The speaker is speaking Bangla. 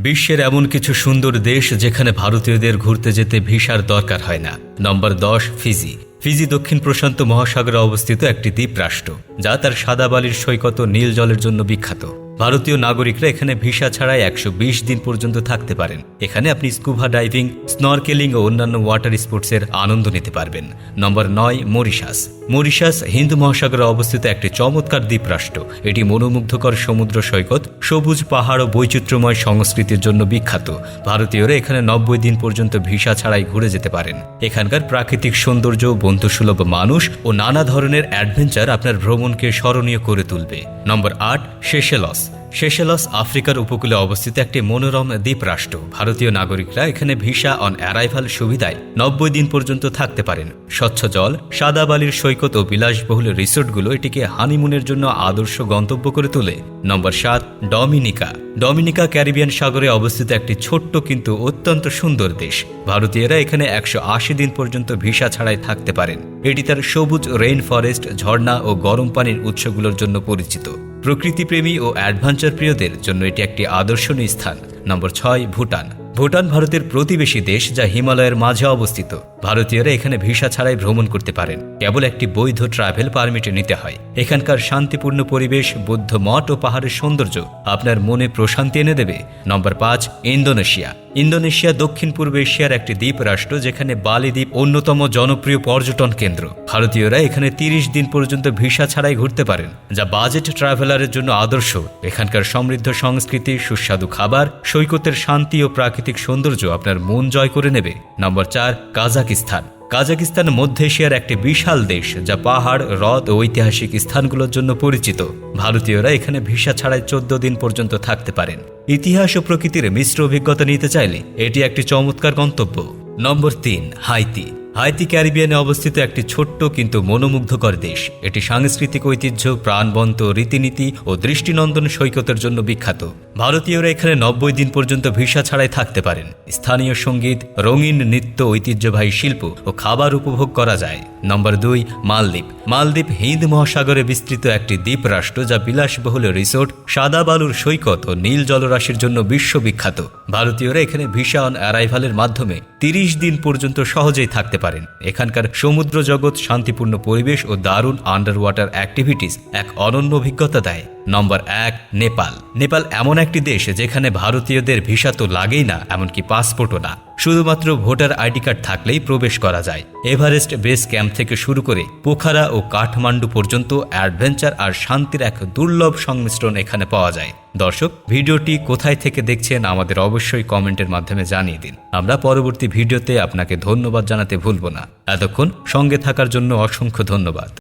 বিশ্বের এমন কিছু সুন্দর দেশ যেখানে ভারতীয়দের ঘুরতে যেতে ভিসার দরকার হয় না। নম্বর 10, ফিজি। ফিজি দক্ষিণ প্রশান্ত মহাসাগরে অবস্থিত একটি দ্বীপ রাষ্ট্র, যা তার সাদা বালির সৈকত ও নীল জলের জন্য বিখ্যাত। ভারতীয় নাগরিকরা এখানে ভিসা ছাড়াই 120 দিন পর্যন্ত থাকতে পারেন। এখানে আপনি স্কুবা ডাইভিং, স্নরকেলিং ও অন্যান্য ওয়াটার স্পোর্টসের আনন্দ নিতে পারবেন। নম্বর 9, মরিশাস। মরিশাস হিন্দু মহাসাগরে অবস্থিত একটি চমৎকার দ্বীপ রাষ্ট্র। এটি মনোমুগ্ধকর সমুদ্র সৈকত, সবুজ পাহাড় ও বৈচিত্র্যময় সংস্কৃতির জন্য বিখ্যাত। ভারতীয়রা এখানে 90 দিন পর্যন্ত ভিসা ছাড়াই ঘুরে যেতে পারেন। এখানকার প্রাকৃতিক সৌন্দর্য, বন্ধুসুলভ মানুষ ও নানা ধরনের অ্যাডভেঞ্চার আপনার ভ্রমণকে স্মরণীয় করে তুলবে। নম্বর 8, সেশেলস। সেশেলস আফ্রিকার উপকূলে অবস্থিত একটি মনোরম দ্বীপ রাষ্ট্র। ভারতীয় নাগরিকরা এখানে ভিসা অন অ্যারাইভাল সুবিধায় 90 দিন পর্যন্ত থাকতে পারেন। স্বচ্ছ জল, সাদা বালির সৈকত ও বিলাসবহুল রিসোর্টগুলো এটিকে হানিমুনের জন্য আদর্শ গন্তব্য করে তোলে। নম্বর 7, ডমিনিকা। ডমিনিকা ক্যারিবিয়ান সাগরে অবস্থিত একটি ছোট্ট কিন্তু অত্যন্ত সুন্দর দেশ। ভারতীয়রা এখানে 180 দিন পর্যন্ত ভিসা ছাড়াই থাকতে পারেন। এটি তার সবুজ রেইন ফরেস্ট, ঝর্ণা ও গরম পানির উৎসগুলোর জন্য পরিচিত। প্রকৃতিপ্রেমী ও অ্যাডভেঞ্চার প্রিয়দের জন্য এটি একটি আদর্শনীয় স্থান। নম্বর 6, ভুটান। ভুটান ভারতের প্রতিবেশী দেশ, যা হিমালয়ের মাঝে অবস্থিত। ভারতীয়রা এখানে ভিসা ছাড়াই ভ্রমণ করতে পারেন। কেবল একটি বৈধ ট্রাভেল পারমিট নিতে হয়। এখানকার শান্তিপূর্ণ পরিবেশ, বৌদ্ধ মঠ ও পাহাড়ের সৌন্দর্য আপনার মনে প্রশান্তি এনে দেবে। নম্বর 5, ইন্দোনেশিয়া। ইন্দোনেশিয়া দক্ষিণ পূর্ব এশিয়ার একটি দ্বীপ রাষ্ট্র, যেখানে বালি দ্বীপ অন্যতম জনপ্রিয় পর্যটন কেন্দ্র। ভারতীয়রা এখানে 30 দিন পর্যন্ত ভিসা ছাড়াই ঘুরতে পারেন, যা বাজেট ট্রাভেলারের জন্য আদর্শ। এখানকার সমৃদ্ধ সংস্কৃতি, সুস্বাদু খাবার, সৈকতের শান্তি ও প্রাকৃতিক সৌন্দর্য আপনার মন জয় করে নেবে। নম্বর 4, কাজাকিস্তান। কাজাকিস্তান মধ্য এশিয়ার একটি বিশাল দেশ, যা পাহাড়, হ্রদ ও ঐতিহাসিক স্থানগুলোর জন্য পরিচিত। ভারতীয়রা এখানে ভিসা ছাড়াই 14 দিন পর্যন্ত থাকতে পারেন। ইতিহাস ও প্রকৃতির মিশ্র অভিজ্ঞতা নিতে চাইলে এটি একটি চমৎকার গন্তব্য। নম্বর 3, হাইতি। হাইতি ক্যারিবিয়ানে অবস্থিত একটি ছোট্ট কিন্তু মনোমুগ্ধকর দেশ। এটি সাংস্কৃতিক ঐতিহ্য, প্রাণবন্ত রীতিনীতি ও দৃষ্টিনন্দন সৈকতের জন্য বিখ্যাত। ভারতীয়রা এখানে 90 দিন পর্যন্ত ভিসা ছাড়াই থাকতে পারেন। স্থানীয় সঙ্গীত, রঙিন নৃত্য, ঐতিহ্যবাহী শিল্প ও খাবার উপভোগ করা যায়। নম্বর 2, মালদ্বীপ। মালদ্বীপ হিন্দ মহাসাগরে বিস্তৃত একটি দ্বীপ রাষ্ট্র, যা বিলাসবহুল রিসোর্ট, সাদা বালুর সৈকত ও নীল জলরাশির জন্য বিশ্ববিখ্যাত। ভারতীয়রা এখানে ভিসা অন অ্যারাইভালের মাধ্যমে 30 দিন পর্যন্ত সহজেই থাকতে পারেন। এখানকার সমুদ্র জগৎ, শান্তিপূর্ণ পরিবেশ ও দারুণ আন্ডার ওয়াটার অ্যাক্টিভিটিস এক অনন্য অভিজ্ঞতা দেয়। নম্বর 1, নেপাল। নেপাল এমন একটি দেশ যেখানে ভারতীয়দের ভিসা তো লাগেই না, এমনকি পাসপোর্টও না। শুধুমাত্র ভোটার আইডি কার্ড থাকলেই প্রবেশ করা যায়। এভারেস্ট বেস ক্যাম্প থেকে শুরু করে পোখারা ও কাঠমান্ডু পর্যন্ত অ্যাডভেঞ্চার আর শান্তির এক দুর্লভ সংমিশ্রণ এখানে পাওয়া যায়। দর্শক, ভিডিওটি কোথায় থেকে দেখছেন আমাদের অবশ্যই কমেন্টের মাধ্যমে জানিয়ে দিন। আমরা পরবর্তী ভিডিওতে আপনাকে ধন্যবাদ জানাতে ভুলব না। এতক্ষণ সঙ্গে থাকার জন্য অসংখ্য ধন্যবাদ।